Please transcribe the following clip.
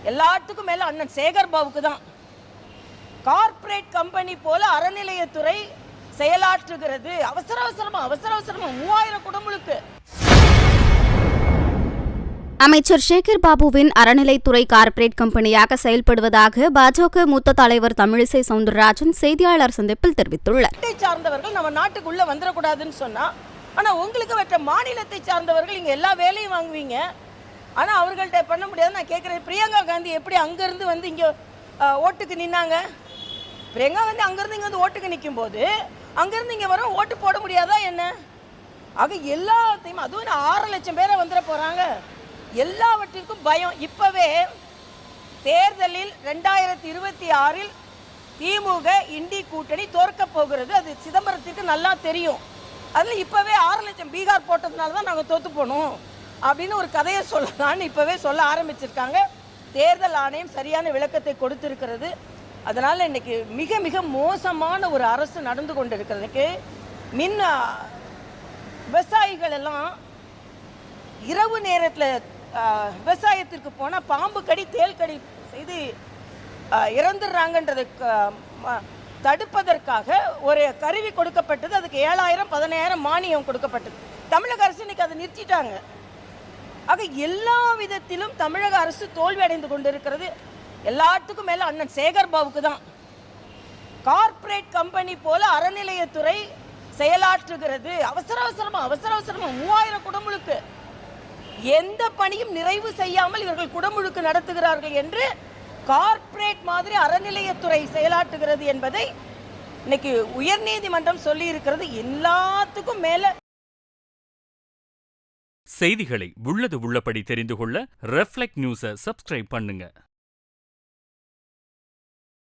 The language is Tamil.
எல்லாத்துக்கும் மேல அண்ணன் சேகர் பாபுக்கு தான். கார்ப்பரேட் கம்பெனி போல அறநிலையத்துறை செயலாற்றுகிறது. அவசர அவசரமா 3000 குடும்பங்களுக்கு. அமைச்சர் சேகர் பாபுவின் அறநிலைத்துறை கார்ப்பரேட் கம்பெனியாக செயல்படுவதாக பாஜக மூத்த தலைவர் தமிழிசை சவுந்தரராஜன் செய்தியாளர் சந்திப்பில் தெரிவித்துள்ளார். சார்ந்தவர்கள் நம்ம நாட்டுக்குள்ள வந்துடக்கூடாதுன்னு சொன்னா, ஆனா உங்களுக்கு மற்ற மாநிலத்தை சார்ந்தவர்கள் இங்க எல்லா வேலையும் வாங்குவீங்க. ஆனா அவர்கள்ட்ட பண்ண முடியாது. நான் கேட்கிறேன், பிரியங்கா காந்தி எப்படி அங்கிருந்து வந்து இங்க ஓட்டுக்கு நின்னாங்க? பிரியங்கா காந்தி அங்கிருந்து இங்க வந்து ஓட்டுக்கு நிற்கும் போது அங்கிருந்து இங்க வர ஓட்டு போட முடியாதா என்ன? ஆக எல்லாத்தையும், அதுவும் 6 லட்சம் பேரை வந்துட போறாங்க. எல்லாவற்றிற்கும் பயம். இப்பவே தேர்தலில் 2026 திமுக இண்டி கூட்டணி தோற்க போகிறது. அது சிதம்பரத்திற்கு நல்லா தெரியும். அதில் இப்பவே 6 லட்சம் பீகார் போட்டதுனால தான் நாங்கள் தோத்து போனோம் அப்படின்னு ஒரு கதையை சொல்லலான்னு இப்பவே சொல்ல ஆரம்பிச்சிருக்காங்க. தேர்தல் ஆணையம் சரியான விளக்கத்தை கொடுத்திருக்கிறது. அதனால இன்னைக்கு மிக மிக மோசமான ஒரு அரசு நடந்து கொண்டிருக்கிறதுக்கு விவசாயிகள் எல்லாம் இரவு நேரத்தில் விவசாயத்திற்கு போனால் பாம்பு கடி தேல் கடி செய்து இறந்துடுறாங்கன்றதை தடுப்பதற்காக ஒரு கருவி கொடுக்கப்பட்டது. அதுக்கு 7000 10000 மானியம் கொடுக்கப்பட்டது. தமிழக அரசு இன்னைக்கு அதை நிறுத்திட்டாங்க. ஆக எல்லா விதத்திலும் தமிழக அரசு தோல்வி அடைந்து கொண்டிருக்கிறது. எல்லாத்துக்கும் மேல அண்ணன் சேகர் பாபுக்கு தான். கார்ப்பரேட் கம்பெனி போல அறநிலையத்துறை செயலாற்றுகிறது. அவசர அவசரமா 3000 குடமுழுக்கு. எந்த பணியும் நிறைவு செய்யாமல் இவர்கள் குடமுழுக்கு நடத்துகிறார்கள் என்று கார்ப்பரேட் மாதிரி அறநிலையத்துறை செயலாற்றுகிறது என்பதை இன்னைக்கு உயர்நீதிமன்றம் சொல்லி இருக்கிறது. எல்லாத்துக்கும் மேல செய்திகளை உள்ளது உள்ளபடி தெரிந்து கொள்ள ரெஃப்ளெக்ட் நியூஸை சப்ஸ்கிரைப் பண்ணுங்க.